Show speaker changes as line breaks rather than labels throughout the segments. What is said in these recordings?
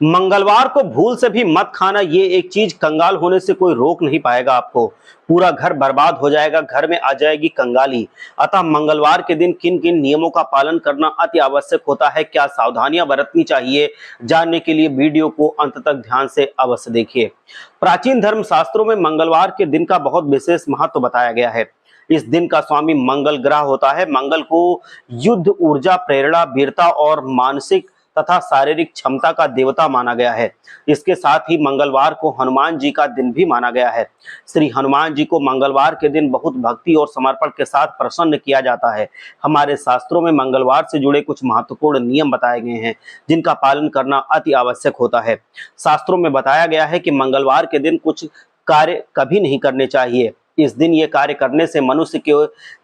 मंगलवार को भूल से भी मत खाना, ये एक चीज कंगाल होने से कोई रोक नहीं पाएगा आपको। पूरा घर बर्बाद हो जाएगा, घर में आ जाएगी कंगाली। अतः मंगलवार के दिन किन किन नियमों का पालन करना अति आवश्यक होता है, क्या सावधानियां बरतनी चाहिए, जानने के लिए वीडियो को अंत तक ध्यान से अवश्य देखिए। प्राचीन धर्म शास्त्रों में मंगलवार के दिन का बहुत विशेष महत्व बताया गया है। इस दिन का स्वामी मंगल ग्रह होता है। मंगल को युद्ध, ऊर्जा, प्रेरणा, वीरता और मानसिक तथा शारीरिक क्षमता का देवता माना गया है। इसके साथ ही मंगलवार को हनुमान जी का दिन भी माना गया है। श्री हनुमान जी को मंगलवार के दिन बहुत भक्ति और समर्पण के साथ प्रसन्न किया जाता है। हमारे शास्त्रों में मंगलवार से जुड़े कुछ महत्वपूर्ण नियम बताए गए हैं, जिनका पालन करना अति आवश्यक होता है। शास्त्रों में बताया गया है कि मंगलवार के दिन कुछ कार्य कभी नहीं करने चाहिए। इस दिन ये कार्य करने से मनुष्य के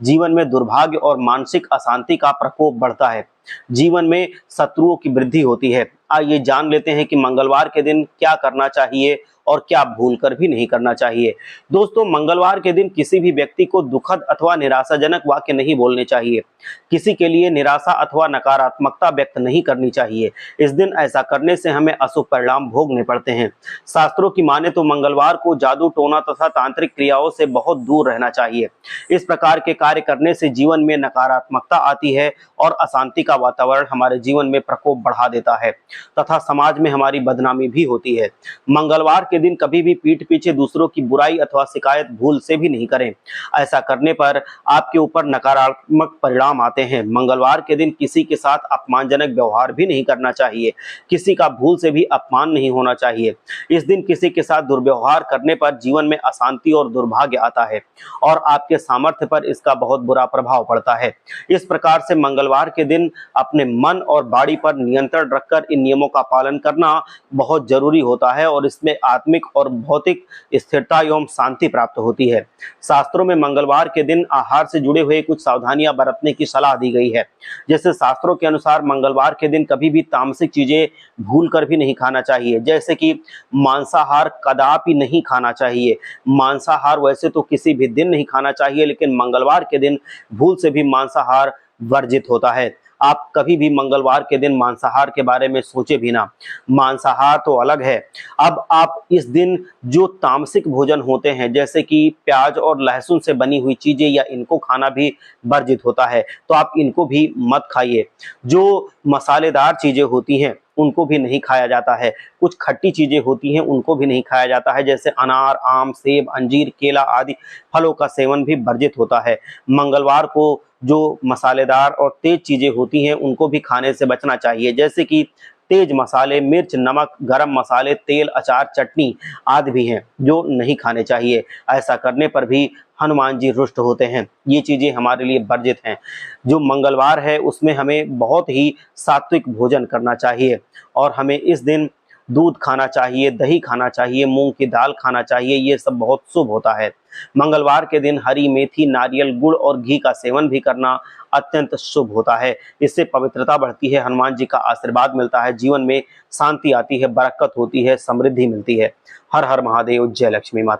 जीवन में दुर्भाग्य और मानसिक अशांति का प्रकोप बढ़ता है। जीवन में शत्रुओं की वृद्धि होती है। आइए जान लेते हैं कि मंगलवार के दिन क्या करना चाहिए और क्या भूलकर भी नहीं करना चाहिए। दोस्तों, मंगलवार के दिन किसी भी व्यक्ति को दुखद अथवा निराशाजनक वाक्य नहीं बोलने चाहिए। किसी के लिए निराशा अथवा नकारात्मकता व्यक्त नहीं करनी चाहिए। इस दिन ऐसा करने से हमें अशुभ परिणाम भोगने पड़ते हैं। शास्त्रों की माने तो मंगलवार को जादू, टोना तथा तांत्रिक क्रियाओं से बहुत दूर रहना चाहिए। इस प्रकार के कार्य करने से जीवन में नकारात्मकता आती है और अशांति का वातावरण हमारे जीवन में प्रकोप बढ़ा देता है तथा समाज में हमारी बदनामी भी होती है। मंगलवार के दिन कभी भी पीठ पीछे दूसरों की बुराई अथवा शिकायत भूल से भी नहीं करें। ऐसा करने पर आपके ऊपर नकारात्मक परिणाम आते हैं। मंगलवार के दिन किसी के साथ अपमानजनक व्यवहार भी नहीं करना चाहिए। किसी का भूल से भी अपमान नहीं होना चाहिए। इस दिन किसी के साथ दुर्व्यवहार करने पर जीवन में अशांति और दुर्भाग्य आता है और आपके सामर्थ्य पर इसका बहुत बुरा प्रभाव पड़ता है। इस प्रकार से मंगलवार के दिन अपने मन और वाणी पर नियंत्रण रखकर इन नियमों का पालन करना बहुत जरूरी होता है और इसमें आत्मिक और भौतिक स्थिरता एवं शांति प्राप्त होती है। शास्त्रों में मंगलवार के दिन आहार से जुड़े हुए कुछ सावधानियां बरतने की सलाह दी गई है। जैसे शास्त्रों के अनुसार मंगलवार के दिन कभी भी तामसिक चीजें भूलकर भी नहीं खाना चाहिए। जैसे कि मांसाहार कदापि नहीं खाना चाहिए। मांसाहार वैसे तो किसी भी दिन नहीं खाना चाहिए, लेकिन मंगलवार के दिन भूल से भी मांसाहार वर्जित होता है। आप कभी भी मंगलवार के दिन मांसाहार के बारे में सोचे भी ना। मांसाहार तो अलग है। अब आप इस दिन जो तामसिक भोजन होते हैं, जैसे कि प्याज और लहसुन से बनी हुई चीजें या इनको खाना भी वर्जित होता है, तो आप इनको भी मत खाइए। जो मसालेदार चीजें होती हैं उनको भी नहीं खाया जाता है। कुछ खट्टी चीजें होती हैं उनको भी नहीं खाया जाता है, जैसे अनार, आम, सेब, अंजीर, केला आदि फलों का सेवन भी वर्जित होता है। मंगलवार को जो मसालेदार और तेज चीजें होती हैं उनको भी खाने से बचना चाहिए, जैसे कि तेज मसाले, मिर्च, नमक, गरम मसाले, तेल, अचार, चटनी आदि भी हैं जो नहीं खाने चाहिए। ऐसा करने पर भी हनुमान जी रुष्ट होते हैं। ये चीजें हमारे लिए वर्जित हैं। जो मंगलवार है उसमें हमें बहुत ही सात्विक भोजन करना चाहिए और हमें इस दिन दूध खाना चाहिए, दही खाना चाहिए, मूंग की दाल खाना चाहिए। ये सब बहुत शुभ होता है। मंगलवार के दिन हरी मेथी, नारियल, गुड़ और घी का सेवन भी करना अत्यंत शुभ होता है। इससे पवित्रता बढ़ती है, हनुमान जी का आशीर्वाद मिलता है, जीवन में शांति आती है, बरकत होती है, समृद्धि मिलती है। हर हर महादेव, जय लक्ष्मी माता।